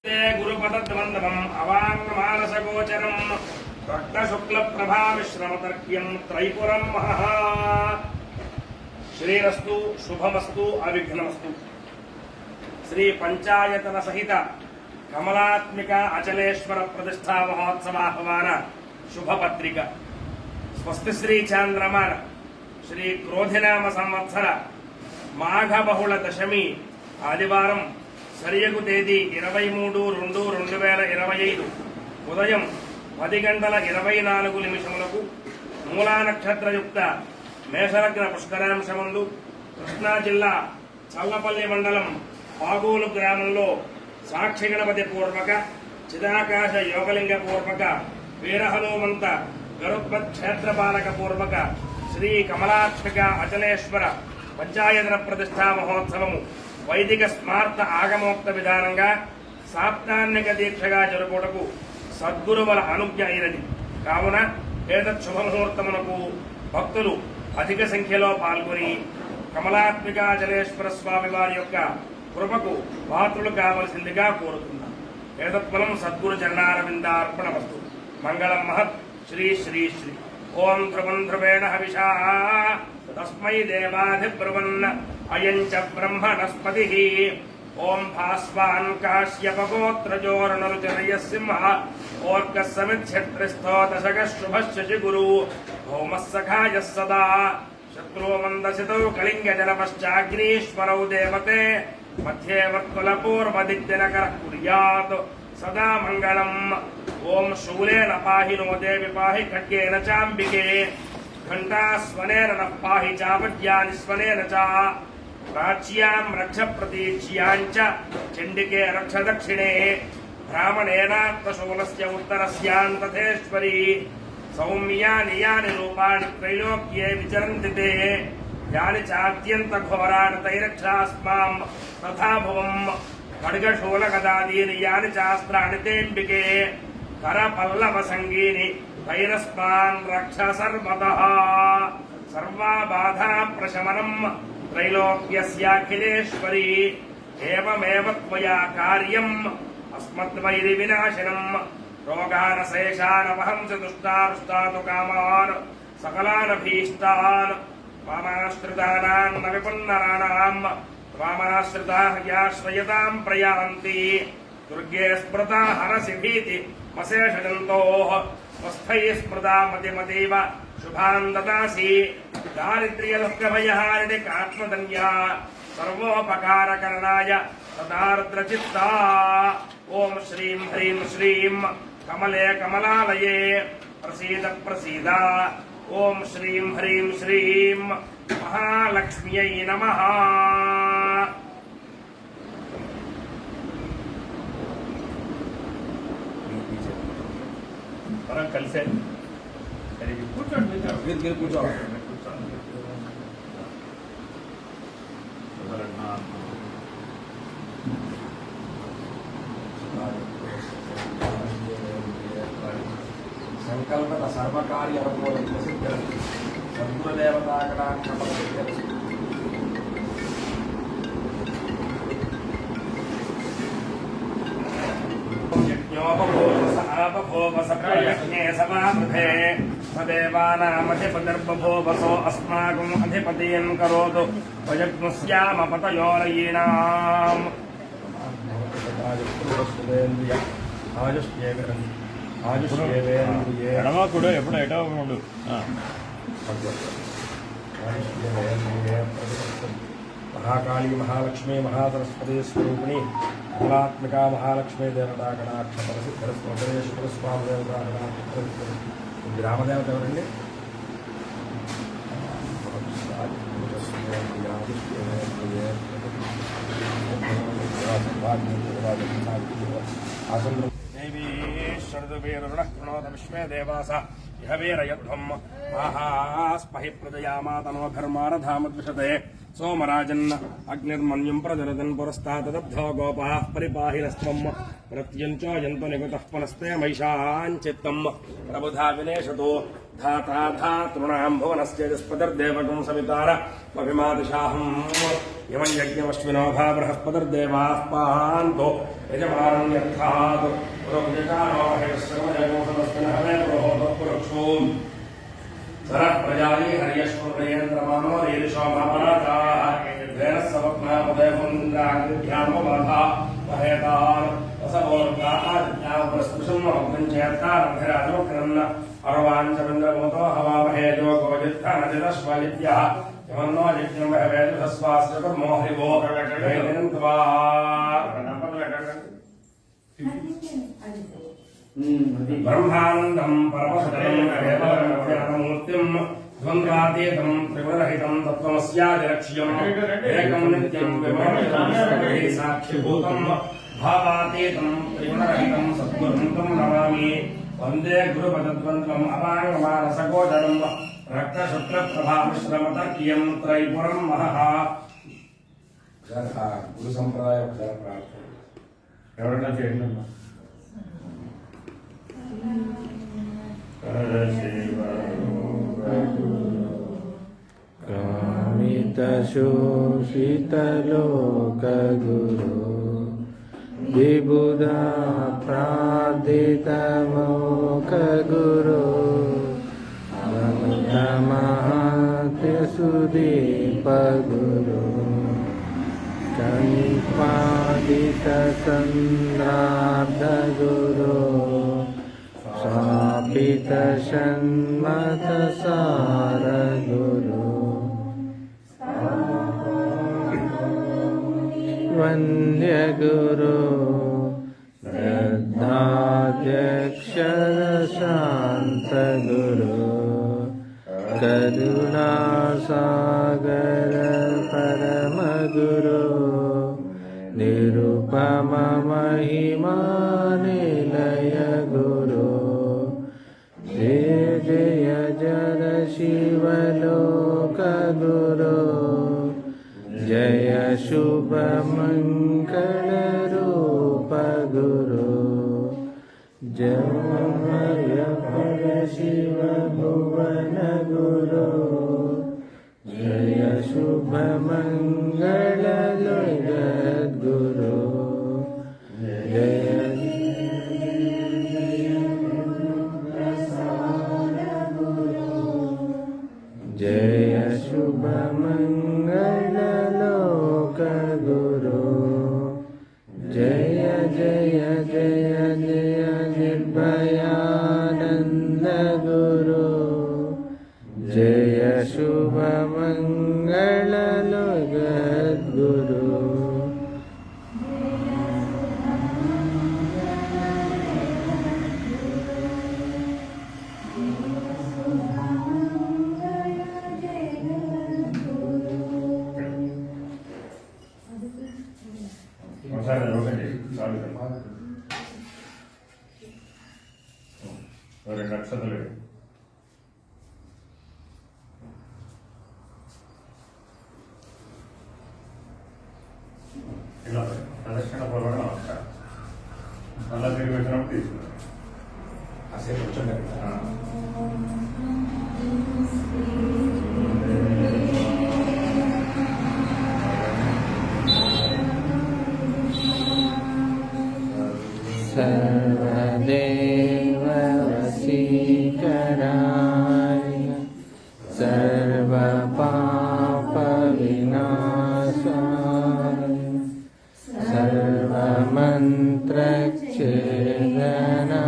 गुरुपदद्वन्द्वम् अवाङ्गमानसगोचरम् रक्तशुक्लप्रभामिश्रमतर्क्यम् त्रैपुरम् महः श्रीरस्तु शुभमस्तु अविघ्नमस्तु। श्री पंचायतन सहित कमलात्मिक अचलेश्वर प्रतिष्ठा महोत्सवाह्वान शुभपत्रिका स्वस्ति श्री चांद्रमान श्री क्रोधिनाम संवत्सर माघ बहुल दशमी आदिवारं సరియగు తేదీ 23/2/2025 ఉదయం 10:24 మూలా నక్షత్రయుక్త మేషలగ్న పుష్కరాంశమందు కృష్ణా జిల్లా చల్లపల్లి మండలం పాగోలు గ్రామంలో సాక్షి గణపతి పూర్వక చిదాకాశ యోగలింగ పూర్వక వీరహనుమంత గరుత్పత్ క్షేత్రపాలక పూర్వక శ్రీ కమలాత్మిక అచలేశ్వర పంచాయతన ప్రతిష్ఠా మహోత్సవము వైదిక స్మార్త ఆగమోక్త విధానంగా సాప్తాన్నిక దీక్షగా జరుపుటకు సద్గురువుల అనుజ్ఞ అయినది కావున ఏతత్ శుభముహూర్తమునకు భక్తులు అధిక సంఖ్యలో పాల్గొని కమలాత్మికాచలేశ్వర స్వామి వారి యొక్క కృపకు పాత్రులు కావలసిందిగా కోరుతున్నాం. ఏతత్ఫలం సద్గురు చరణారవిందార్పణమస్తు. మంగళం మహత్. శ్రీ శ్రీ శ్రీ ఓం ధ్రువం ధ్రువేణ హవిషా తస్మై దేవాధిబ్రువన్ అయం చ బ్రహ్మణస్పతిః. ఓం భాస్వాన్ కాశ్యపగోత్రజోర్ణరుచరయః సింహ ఓర్కః సమిచ్ఛత్రిస్థో దశకః శుభః శశిగురు భౌమః సఖాయः సదా శత్రుమందసితౌ కళింగజనపశ్చాగ్నీశ్వరౌ దేవతే మధ్యే వర్తులపూర్వదిగ్దినకరః కుర్యాత్ సదా మంగళం. ఓం శూలేన పాహి నో దేవి పాహి ఖడ్గేన చాంబికే घंटास्वनेन नः पाहि चापद्यानि स्वनेन च प्राच्यां रक्ष प्रतीच्यां च चण्डिके रक्ष दक्षिणे ब्राह्मणेनात्मशूलस्य उत्तरस्यान्तथेश्वरी सौम्यानि यानि रूपाणि त्रैलोक्ये विचरन्ति ते यानि चात्यन्तघोराणि तैरक्षास्मां तथा भुवम् खड्गशूलगदादीनि यानि चास्त्राणि तेऽम्बिके करपल्लवसङ्गीनि तैरस्मान् रक्ष सर्वतः सर्वा बाधा प्रशमनम् त्रैलोक्यस्याखिलेश्वरी एवमेव त्वया कार्यम् अस्मद्वैरिविनाशनम् रोगानशेषानवहं च दुष्टारुष्टातु कामान् सकलानभीष्टान् त्वामाश्रितानां न विपन्नराणां त्वामाश्रिताः याश्रयतां प्रयान्ति दुर्गे स्मृता हरसि भीति मशेषजन्तोः स्वस्थैः स्मृता मतिमतीव शुभान् ददासि दारिद्र्यदुःखभयहारिणिकात्मधन्या सर्वोपकारकरणाय तदार्द्रचित्ता. ॐ श्रीं ह्रीं श्रीं कमले कमलालये प्रसीद प्रसीद. ॐ श्रीं ह्रीं श्रीं महालक्ष्म्यै नमः. కలిసే కూర్చోండి కూర్చోవాలి. సంకల్పత సర్వకార్య సద్గురుదేవతాకటాక్ష यज्ञोपभोवसप्रयज्ञे समावृधे सदेवानामधिपतिर्बभूवसो अस्माकम् अधिपतियन् करोतु वयज्ञस्यामपतयोरयीणाम्. ఎడమకుడు ఎప్పుడు ఎటో ఉండు. महाकाली महालक्ष्मी महासरस्वती स्वरूपिणी कमलात्मिका महालक्ष्मी देवतागणाक्ष स्वामी देवतागणाक्ष ग्रामदेवత ఎవరండి? विष्मे देवास इह वीरयध्वं माहास्महि प्रजयामातनोभिर्मारधामद्विषते सोमराजन् अग्निर्मन्युं प्रजनदन् पुरस्तादब्धो गोपाः परिपाहिनस्त्वं प्रत्यञ्चोयन्तो निगतः पुनस्ते मैषाञ्चित्तं प्रबुधा विनेशतो धाता धातॄणां भुवनस्य जस्पतिर्देवकं सवितार अभिमादिशाहम् इमं यज्ञमश्विनो भा बृहस्पतिर्देवाः पान्तो यजमानन्यर्थात् पुरोक्तिकारोहयश्रमजगोषमस्मिन् सरः प्रजाली हर्यश्वरेन्द्रमानो रीरिषोमापराताः धेनः सवक्नापदेवन्द्राग्निभ्यामोबाधा महेतान् असवोर्गादित्यामुपस्पृशम् अग्निञ्चयत्तारभिराजोक्नन्न अर्वाञ्चमिन्द्रमोतो हवामहे योगोजित्थानजितश्वलित्यः यमन्नो यज्ञं वहवेदुधस्वास्य कर्मो हरिवो वेदिनं त्वा ब्रह्मानन्दं परमसुतमूर्तिं द्वन्द्वातीतं त्रिगुणरहितं तत्त्वमस्यादिलक्ष्यम् एकं नित्यं विमोहितं साक्षिभूतं भावातीतं त्रिगुणरहितं सद्गुरुं तं नमामि वन्दे गुरुपदद्वन्द्वम् अपाङ्गमानसगोचरं रक्तशुक्लप्रभामिश्रमतर्क्यं त्रैपुरं महः गुरुसम्प्रदाय ఎవరైనా చేయండి कामितशोषितलोकगुरो विबुधा प्रार्थितमोकगुरो महत्यसुदीपगुरो कनिपादितसन्द्राब्धगुरो स्थापितषण्मतसारगुरो वन्द्यगुरो श्रद्धाध्यक्षरशान्तगुरो करुणासागर परमगुरो निरुपममहिमानिलय गुरो जय जय जय शिवलोकगुरो जय शुभमङ्गलरूपगुरो जय परशिव भुवनगुरो जय शुभमङ्गलजगद्गुरो जय जय शुभमङ्गललोकगुरो जय जय जय जय निर्भयानन्दगुरो जय शुभमङ्गलजगद्गुरो ఒకసారి ఒకటి చాలు రెండు నక్షత్రాలు ఇలా ప్రదక్షిణ పూర్వక నమస్కారం మళ్ళా తిరిగి వచ్చినప్పుడు తీసుకున్నాం అసలు వచ్చండి सर्वदेववशीकराय सर्वपापविनाशाय सर्वमन्त्रच्छेदनाय